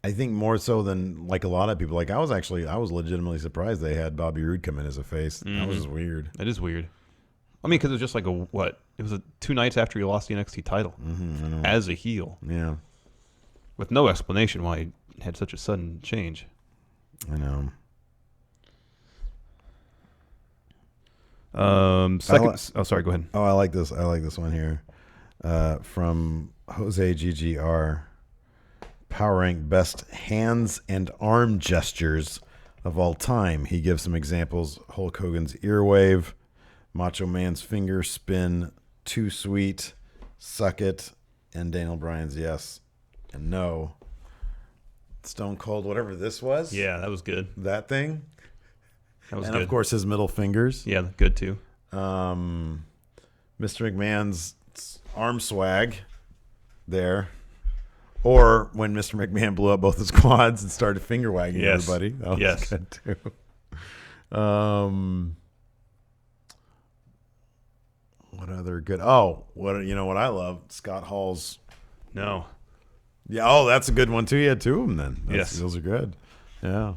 I think more so than a lot of people. I was legitimately surprised they had Bobby Roode come in as a face. That was just weird. It is weird. I mean, because it was just it was 2 nights after he lost the NXT title as a heel. Yeah. With no explanation why he had such a sudden change. I know. Sorry, go ahead. Oh, I like this. I like this one here. From Jose GGR. Power Rank best hands and arm gestures of all time. He gives some examples. Hulk Hogan's ear wave, Macho Man's finger spin, Too Sweet, Suck It, and Daniel Bryan's yes and no. Stone Cold, whatever this was. Yeah, that was good. That thing. That was and good. Of course his middle fingers. Yeah, good too. Mr. McMahon's arm swag there. Or when Mr. McMahon blew up both his quads and started finger wagging everybody. That was good too. What other good? Oh, what I love? Scott Hall's. No. Yeah. Oh, that's a good one too. You had 2 of them then. Yes, those are good. Yeah.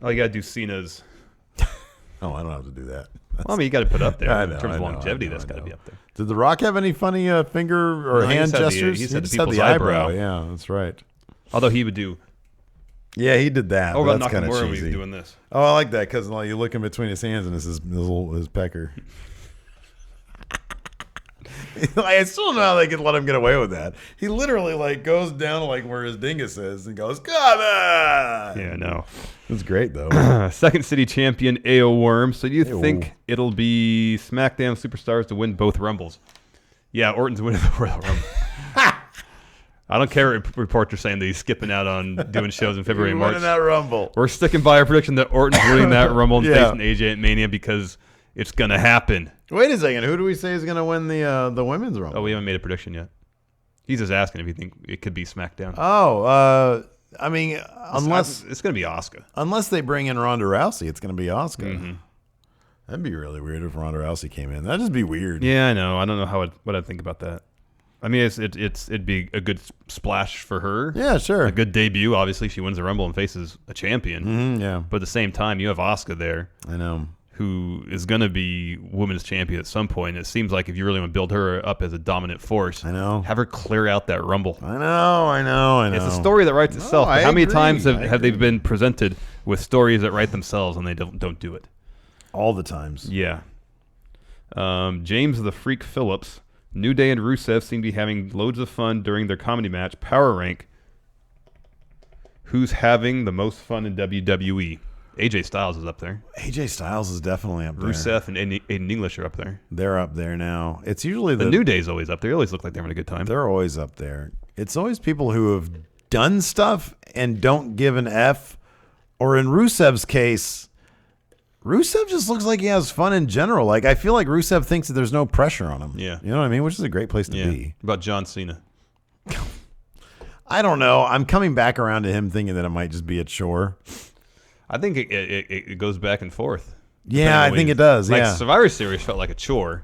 Oh, you gotta do Cena's Oh, I don't have to do that. Well, I mean, you got to put up there. I know, in terms of I know, longevity, I know, that's got to I be know. up there. Did The Rock have any funny finger or No, he hand just had the- gestures? he just had the just had people's the eyebrow. eyebrow. Yeah, that's right. Although he would do. Yeah, he did that. Oh, but about that's kind of Nakamura when he's cheesy. doing this. Oh, I like that because you look in between his hands and it's his pecker. I still don't know how they could let him get away with that. He literally goes down to where his dingus is and goes, "Come on!" Yeah, no. It's great though. Second city champion AO Worm. So do you Ew. think it'll be SmackDown Superstars to win both Rumbles? Yeah, Orton's winning the Royal Rumble. I don't care what reports are saying that he's skipping out on doing shows in February and March. Winning that Rumble. We're sticking by our prediction that Orton's winning that Rumble and Yeah. facing AJ at Mania because it's going to happen. Wait a second. Who do we say is going to win the women's Rumble? Oh, we haven't made a prediction yet. He's just asking if you think it could be SmackDown. I mean, unless It's going to be Asuka. unless they bring in Ronda Rousey, it's going to be Asuka. Mm-hmm. That'd be really weird if Ronda Rousey came in. That'd just be weird. Yeah, I know. I don't know what I'd think about that. I mean, it'd be a good splash for her. Yeah, sure. A good debut. Obviously, she wins the Rumble and faces a champion. Yeah, But at the same time, you have Asuka there, I know. who is going to be women's champion at some point. It seems like if you really want to build her up as a dominant force, I know. have her clear out that Rumble. I know. It's a story that writes itself. I But how many agree. times I have they agree. been presented with stories that write themselves and they don't do it? All the times. Yeah. James the Freak Phillips. New Day and Rusev seem to be having loads of fun during their comedy match. Power rank. Who's having the most fun in WWE? AJ Styles is up there. AJ Styles is definitely up there. Rusev and Aiden English are up there. They're up there now. It's usually The New Day's always up there. They always look like they're having a good time. They're always up there. It's always people who have done stuff and don't give an F. Or in Rusev's case, Rusev just looks like he has fun in general. I feel like Rusev thinks that there's no pressure on him. Yeah. You know what I mean? Which is a great place to Yeah. be. About John Cena. I don't know. I'm coming back around to him thinking that it might just be a chore. I think it goes back and forth. Yeah, I think it does. Like Yeah. Survivor Series felt like a chore.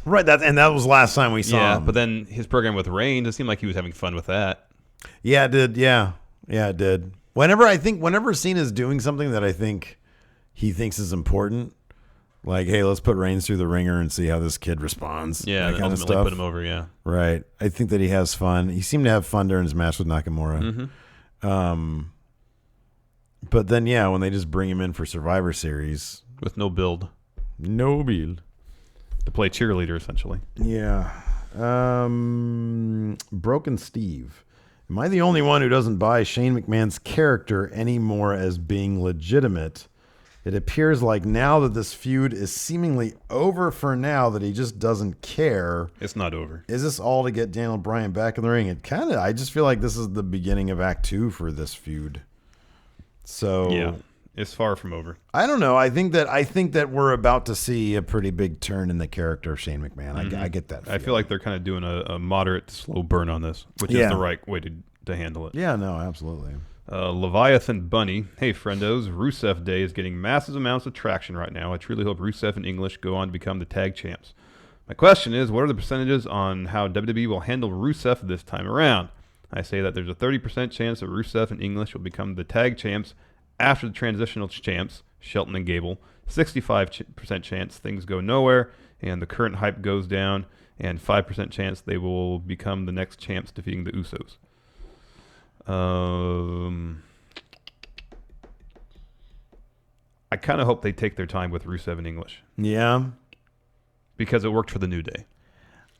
Right. That was last time we saw Yeah, him. but then his program with Reigns, it seemed like he was having fun with that. Yeah, it did. Yeah, it did. Whenever Cena's doing something that I think he thinks is important, like, hey, let's put Reigns through the ringer and see how this kid responds. Yeah, that and kind of ultimately stuff. put him over, yeah. Right. I think that he has fun. He seemed to have fun during his match with Nakamura. Mm-hmm. But then, yeah, when they just bring him in for Survivor Series, With no build. no build. To play cheerleader, essentially. Yeah. Broken Steve. Am I the only one who doesn't buy Shane McMahon's character anymore as being legitimate? It appears like now that this feud is seemingly over for now that he just doesn't care. It's not over. Is this all to get Daniel Bryan back in the ring? I just feel like this is the beginning of Act 2 for this feud. So Yeah, it's far from over. I don't know. I think that we're about to see a pretty big turn in the character of Shane McMahon. I get that. I feel like they're kind of doing a moderate, slow burn on this, which Yeah. is the right way to handle it. Yeah, no, absolutely. Leviathan Bunny. Hey, friendos. Rusev Day is getting massive amounts of traction right now. I truly hope Rusev and English go on to become the tag champs. My question is, what are the percentages on how WWE will handle Rusev this time around? I say that there's a 30% chance that Rusev and English will become the tag champs after the transitional champs, Shelton and Gable. 65% chance things go nowhere and the current hype goes down, and 5% chance they will become the next champs defeating the Usos. I kind of hope they take their time with Rusev and English Yeah. because it worked for the New Day.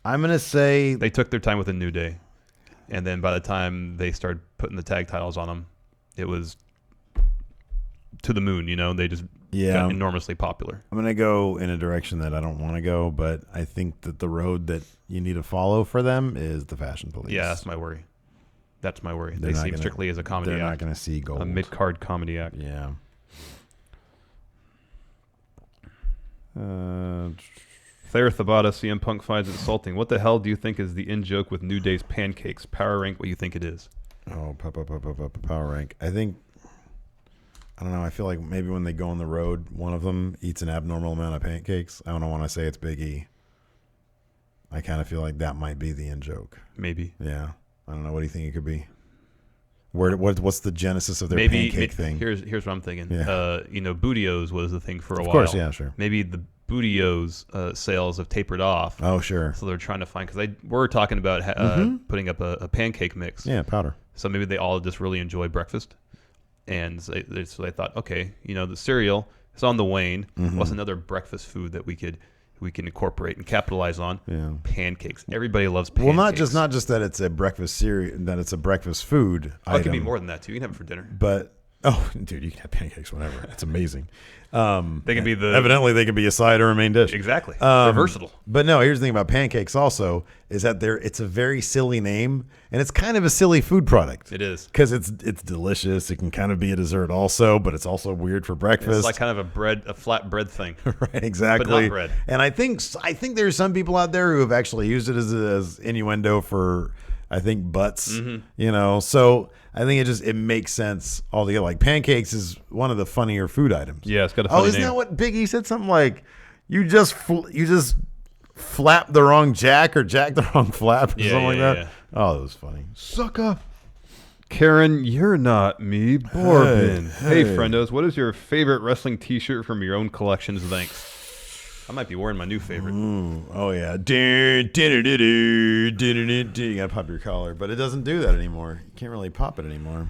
I'm going to say They took their time with the New Day, and then by the time they started putting the tag titles on them, it was to the moon. They just got enormously popular. I'm going to go in a direction that I don't want to go, but I think that the road that you need to follow for them is the Fashion Police. Yeah, that's my worry. They're They not seem gonna- strictly as a comedy They're act. not going to see gold. A mid-card comedy act. Yeah. Thayer Thabata, CM Punk finds it insulting. What the hell do you think is the in-joke with New Day's pancakes? Power rank what you think it is. Oh, power rank. I don't know. I feel like maybe when they go on the road, one of them eats an abnormal amount of pancakes. I don't want to say it's Big E. I kind of feel like that might be the in joke. Maybe. Yeah. I don't know. What do you think it could be? What's the genesis of their pancake thing? Here's what I'm thinking. Yeah. Bootios was the thing for a while. Of course, yeah, sure. Maybe the Bootios sales have tapered off. Oh, sure. So they're trying to find, because they were talking about putting up a pancake mix. Yeah, powder. So maybe they all just really enjoy breakfast, and so they thought, okay, the cereal is on the wane. What's another breakfast food that we can incorporate and capitalize on? Yeah. Pancakes. Everybody loves pancakes. Well, not just that it's a breakfast cereal, that it's a breakfast food. It can be more than that too. You can have it for dinner. But dude, you can have pancakes whenever. It's amazing. They can be evidently they can be a side or a main dish. Exactly. They're versatile. But no, here's the thing about pancakes also is that it's a very silly name, and it's kind of a silly food product. It is. Because it's delicious. It can kind of be a dessert also, but it's also weird for breakfast. It's like kind of a flat bread thing. Right, exactly. But not bread. And I think there's some people out there who have actually used it as innuendo for, I think, butts. So I think it makes sense altogether. Like pancakes is one of the funnier food items. Yeah, it's got a funny isn't name. that what Biggie said? Something like you just flap the wrong jack or jack the wrong flap or something like that. Yeah. Oh, that was funny. Sucker. Karen, you're not me, Borbin. Hey, friendos, what is your favorite wrestling T-shirt from your own collections? Thanks. I might be wearing my new favorite. Ooh, oh yeah. You gotta pop your collar, but it doesn't do that anymore. You can't really pop it anymore.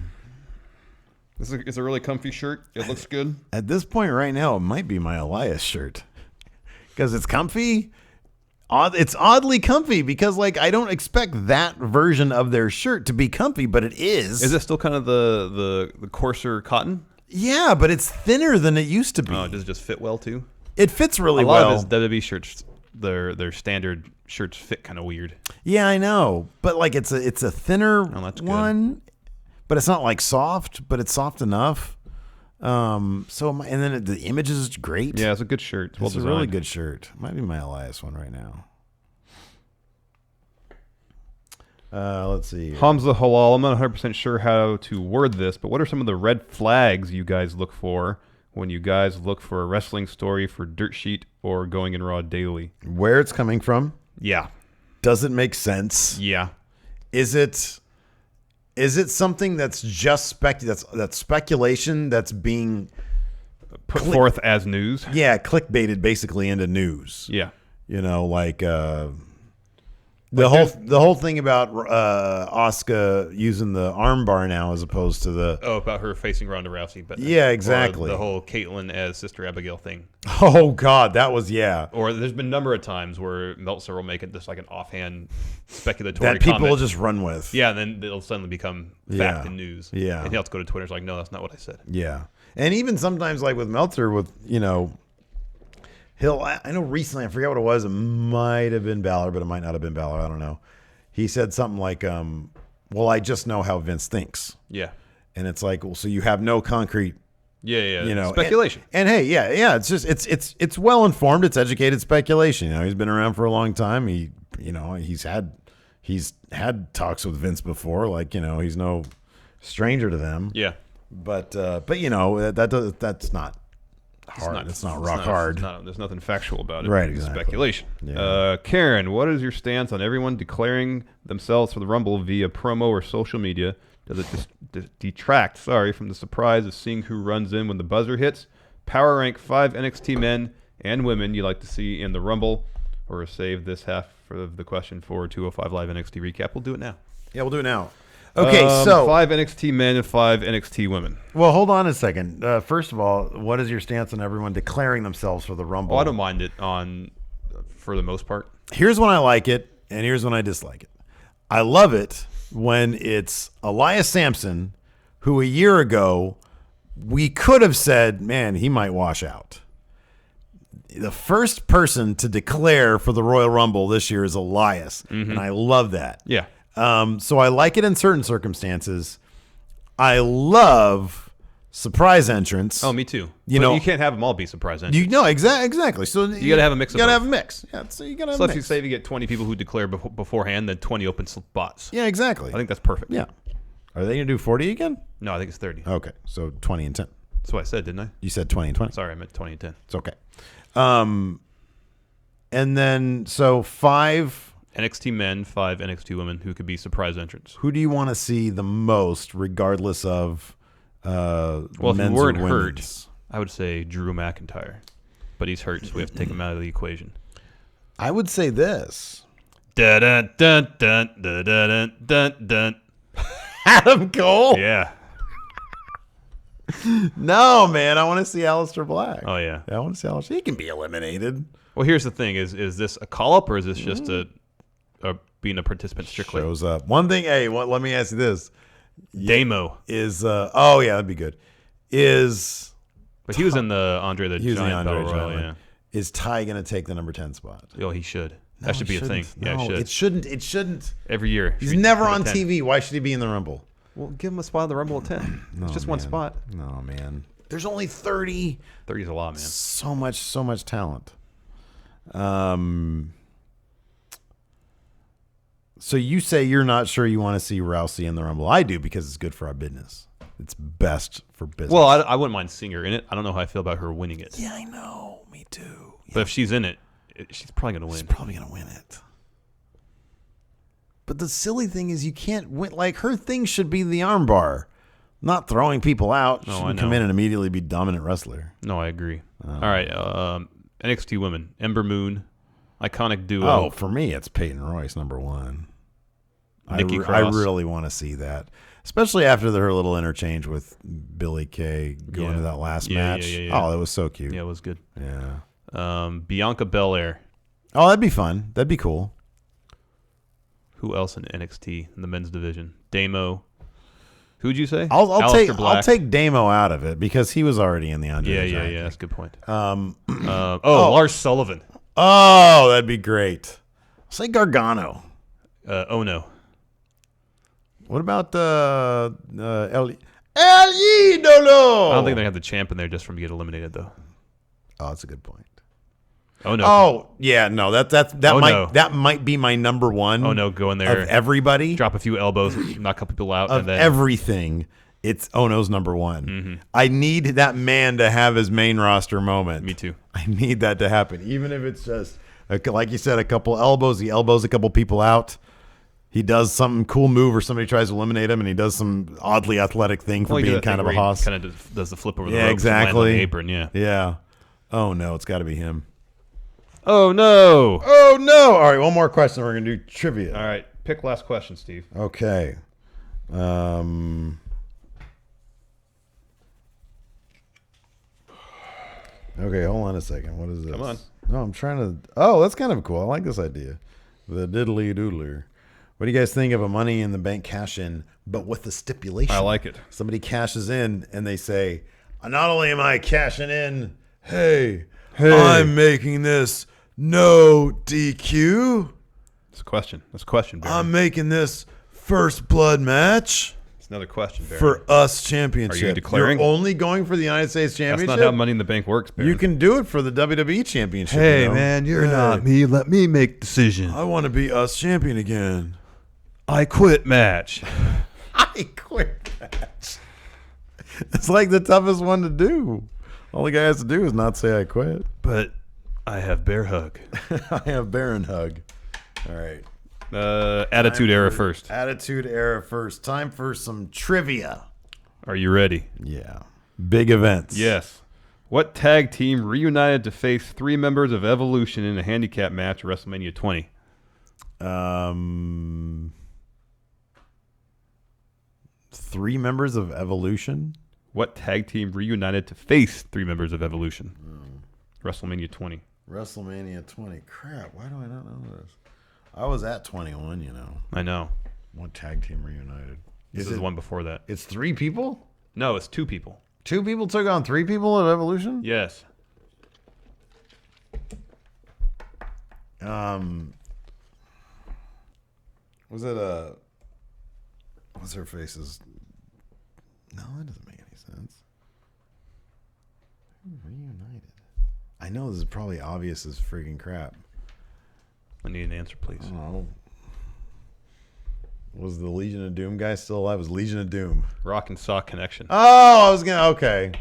It's a really comfy shirt. It looks good. At this point right now, it might be my Elias shirt because it's comfy. It's oddly comfy because I don't expect that version of their shirt to be comfy, but it is. Is it still kind of the coarser cotton? Yeah, but it's thinner than it used to be. Oh, does it just fit well too? It fits really well. A lot of his WWE shirts, their standard shirts fit kind of weird. Yeah, I know, but it's a thinner one, but it's not soft, but it's soft enough. And then the image is great. Yeah, it's a good shirt. It's a really good shirt. Might be my Elias one right now. Let's see. Hamza Halal. I'm not 100% sure how to word this, but what are some of the red flags you guys look for when you guys look for a wrestling story for Dirt Sheet or Going in Raw Daily? Where it's coming from? Yeah. Does it make sense? Yeah. Is it something that's just that's speculation that's being put forth as news? Yeah, clickbaited basically into news. Yeah. The whole thing about Asuka using the armbar now as opposed to the about her facing Ronda Rousey, but yeah, exactly, the whole Caitlyn as Sister Abigail thing. Oh God, that was Or there's been a number of times where Meltzer will make it just like an offhand speculatory that people comment. will just run with. Yeah, and then it'll suddenly become fact and news. Yeah, and he'll have to go to Twitter. It's like, no, that's not what I said. Yeah, and even sometimes with Meltzer, with I know recently, I forget what it was. It might have been Balor, but it might not have been Balor. I don't know. He said something like, well, I just know how Vince thinks. Yeah. And it's like, well, so you have no concrete. Yeah. Speculation. And hey, yeah. It's just, it's well informed. It's educated speculation. He's been around for a long time. He's had talks with Vince before. He's no stranger to them. Yeah. But that's not hard. It's not rock hard. There's nothing factual about it. Right, exactly. Speculation. Yeah. Karen, what is your stance on everyone declaring themselves for the Rumble via promo or social media? Does it detract from the surprise of seeing who runs in when the buzzer hits? Power rank 5 NXT men and women you like to see in the Rumble, or save this half for the question for 205 Live NXT recap. We'll do it now. Yeah, we'll do it now. Okay, so 5 NXT men and 5 NXT women. Well, hold on a second. First of all, what is your stance on everyone declaring themselves for the Rumble? Oh, I don't mind it for the most part. Here's when I like it, and here's when I dislike it. I love it when it's Elias Sampson, who a year ago we could have said, man, he might wash out. The first person to declare for the Royal Rumble this year is Elias, and I love that. Yeah. So I like it in certain circumstances. I love surprise entrants. Oh, me too. You can't have them all be surprise entrants. Exactly. So you got to have a mix. You got to have a mix. Yeah. So you got to have a mix. If you say you get 20 people who declare beforehand, then 20 open spots. Yeah, exactly. I think that's perfect. Yeah. Are they going to do 40 again? No, I think it's 30. Okay. So 20 and 10. That's what I said, didn't I? You said 20 and 20. Sorry, I meant 20 and 10. It's okay. And then so 5 NXT men, 5 NXT women who could be surprise entrants. Who do you want to see the most, regardless of Well, if he men's weren't or hurt, women's? I would say Drew McIntyre. But he's hurt, so we have to take him out of the equation. I would say this. Dun, dun, dun, dun, dun, dun, dun, dun. Adam Cole? Yeah. No, man. I want to see Aleister Black. Oh, yeah. I want to see Aleister. He can be eliminated. Well, here's the thing: is this a call up or is this just a being a participant strictly? Shows up. One thing. Hey, let me ask you this: Damo is oh yeah, that'd be good. But he was in the Andre the He was in the Giant Andre Battle Royal. Giant. Yeah. Is Ty going to take the number 10 spot? Oh, he should. No, That should be it a thing. shouldn't. Yeah, No, it should. It shouldn't. It shouldn't. Every year. He's Should be never number on 10. TV. Why should he be in the Rumble? Well, give him a spot in the Rumble at 10. No, It's just one man. spot. No, man. There's only 30. 30 is a lot, man. So much talent. So you say you're not sure you want to see Rousey in the Rumble. I do, because it's good for our business. It's best for business. Well, I wouldn't mind seeing her in it. I don't know how I feel about her winning it. yeah, I know. Me too. But if she's in it, she's probably going to She's win. probably going to win it. But the silly thing is you can't win. Like, her thing should be the armbar, not throwing people out. She No, I shouldn't come know. in and immediately be dominant wrestler. No, I agree. All right. NXT women. Ember Moon. Iconic duo. Oh, for me, it's Peyton Royce, number 1. Nikki I Cross. really want to see that, especially after her little interchange with Billie Kay going Yeah. to that last Yeah, match. yeah. Oh, that was so cute. Yeah, it was good. Yeah. Bianca Belair. Oh, that'd be fun. That'd be cool. Who else in NXT in the men's division? Damo. Who'd you say? I'll Aleister Black. I'll take Damo out of it because he was already in the Andre. the Giant Yeah. That's a good point. thing. Lars Sullivan. Oh, that'd be great. I'll say Gargano. Ono. What about El Idolo? I don't think they're gonna have the champ in there just from get eliminated though. Oh, that's a good point. Oh no. Oh yeah, no, no. that might be my number 1. Oh no, go in there. Of everybody, Drop a few elbows, knock a couple people out, of and then everything, it's Ono's number 1. Mm-hmm. I need that man to have his main roster moment. Me too. I need that to happen, even if it's just like you said, a couple elbows. He elbows a couple people out. He does some cool move, or somebody tries to eliminate him, and he does some oddly athletic thing for being kind of a hoss. Kind of does the flip over the Yeah, ropes and lands on exactly. the apron. Yeah. Yeah. Oh no, it's got to be him. Oh no. Oh no! All right, one more question. We're gonna do trivia. All right, pick last question, Steve. Okay. Okay, hold on a second. What is this? Come on. No, I'm trying to. Oh, that's kind of cool. I like this idea. The diddly doodler. What do you guys think of a Money in the Bank cash in, but with the stipulation? I like it. Somebody cashes in and they say, "Not only am I cashing in, hey, I'm making this no DQ. That's a question. That's a question, Barry. I'm making this first blood match It's another question, Barry. for us championship." Are you declaring? You're only going for the United States That's championship? not how Money in the Bank works, Barry. You can do it for the WWE championship. Hey, you know? man, you're Hey, not me. Let me make decision. I want to be us champion again. I quit match. I quit match. It's like the toughest one to do. All the guy has to do is not say I quit. But I have bear hug. I have Baron hug. All right. Attitude era first. Attitude era first. Time for some trivia. Are you ready? Yeah. Big events. Yes. What tag team reunited to face 3 members of Evolution in a handicap match at WrestleMania 20? 3 members of Evolution. What tag team reunited to face 3 members of Evolution? WrestleMania 20. WrestleMania 20. Crap. Why do I not know this? I was at 21, you know. I know. What tag team reunited? This is the one before that. It's 3 people? No, it's 2 people. 2 people took on 3 people at Evolution? Yes. Was it what's her face's? No, that doesn't make any sense. Reunited. I know this is probably obvious as freaking crap. I need an answer, please. I don't know. Was the Legion of Doom guy still alive? It was Legion of Doom. Rock and Sock Connection. Oh, I was gonna. Okay,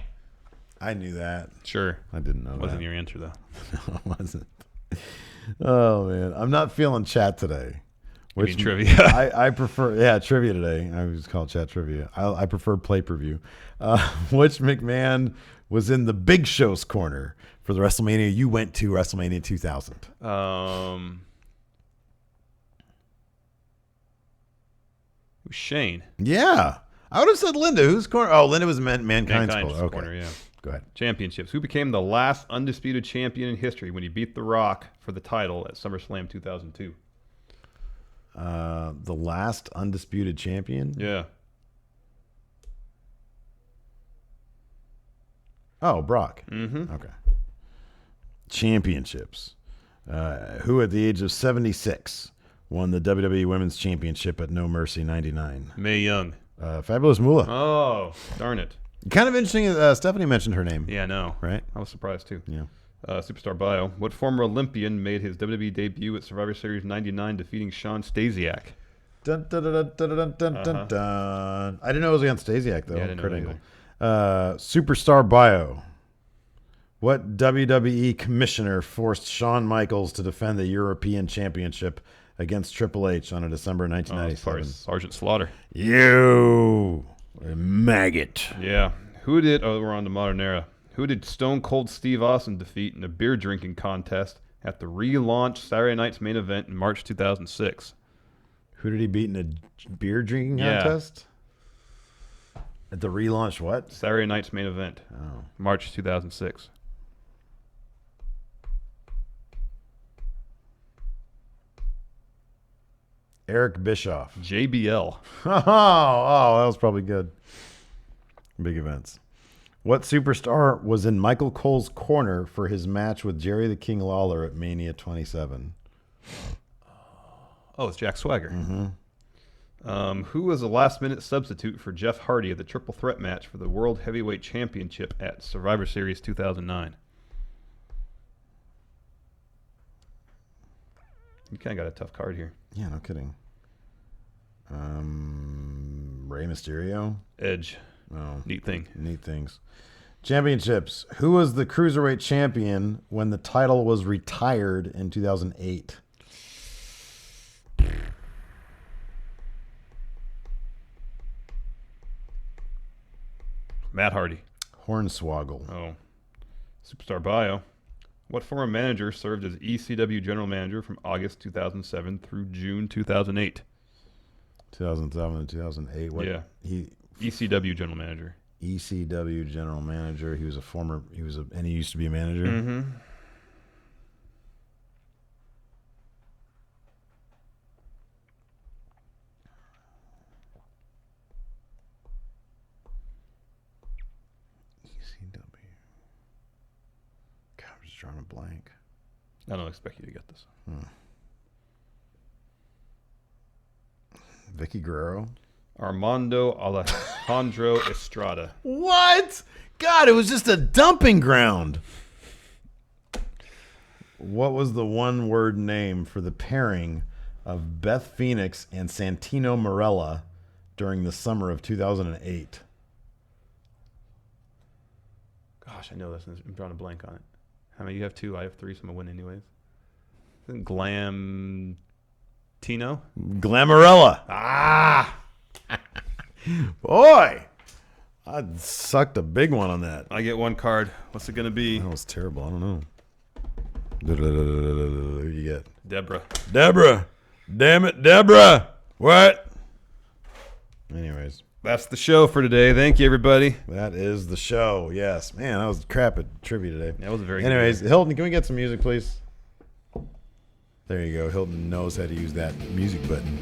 I knew that. Sure. I didn't know Wasn't that. your answer, though. No, it wasn't. Oh man, I'm not feeling chat today. You mean trivia? I prefer, trivia today. I was called chat trivia. I prefer pay-per-view. Which McMahon was in the Big Show's corner for the WrestleMania you went to, WrestleMania 2000? Shane. Yeah. I would have said Linda. Whose corner? Oh, Linda was Mankind's corner. Okay. Corner, yeah. Go ahead. Championships. Who became the last undisputed champion in history when he beat The Rock for the title at SummerSlam 2002? The last undisputed champion? Yeah. Oh, Brock. Mm-hmm. Okay. Championships. Who at the age of 76 won the WWE Women's Championship at No Mercy 99? Mae Young. Fabulous Moolah. Oh, darn it. Kind of interesting. Stephanie mentioned her name. Yeah, no. Right? I was surprised, too. Yeah. Superstar bio. What former Olympian made his WWE debut at Survivor Series 99 defeating Sean Stasiak? Dun, dun, dun, dun, dun, dun, dun, dun. I didn't know it was against Stasiak, though. Yeah, I didn't know Angle. Superstar bio. What WWE commissioner forced Shawn Michaels to defend the European Championship against Triple H on a December 1997? Sergeant Slaughter. You maggot. Yeah. We're on the modern era. Who did Stone Cold Steve Austin defeat in a beer drinking contest at the relaunched Saturday Night's Main Event in March 2006? Who did he beat in a beer drinking contest? At the relaunch what? Saturday Night's Main Event. Oh. March 2006. Eric Bischoff. JBL. Oh, that was probably good. Big events. What superstar was in Michael Cole's corner for his match with Jerry the King Lawler at Mania 27? Oh, it's Jack Swagger. Mm-hmm. Who was a last-minute substitute for Jeff Hardy at the Triple Threat match for the World Heavyweight Championship at Survivor Series 2009? You kind of got a tough card here. Yeah, no kidding. Rey Mysterio? Edge. Oh, Neat thing. Neat things. Championships. Who was the Cruiserweight champion when the title was retired in 2008? Matt Hardy. Hornswoggle. Oh. Superstar bio. What former manager served as ECW general manager from August 2007 through June 2008? 2007 and 2008. What? Yeah. ECW general manager. ECW general manager. He used to be a manager. Mm-hmm. God, I'm just drawing a blank. I don't expect you to get this. Vicky Guerrero. Armando Alejandro Estrada. What? God, it was just a dumping ground. What was the one-word name for the pairing of Beth Phoenix and Santino Marella during the summer of 2008? Gosh, I know this. I'm drawing a blank on it. How many? You have two. I have three, so I'm going to win anyways. Glam... Tino? Glamarella. Ah! Boy! I sucked a big one on that. I get one card. What's it going to be? That was terrible. I don't know. Who you get? Deborah. Damn it, Deborah. What? Anyways. That's the show for today. Thank you, everybody. That is the show. Yes. Man, that was crap at trivia today. That was very Anyways, good. Hilton, can we get some music, please? There you go. Hilton knows how to use that music button.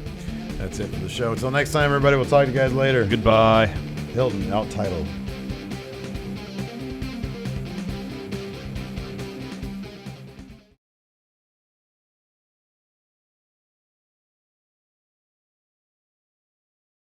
That's it for the show. Until next time, everybody. We'll talk to you guys later. Goodbye. Hilton, out titled.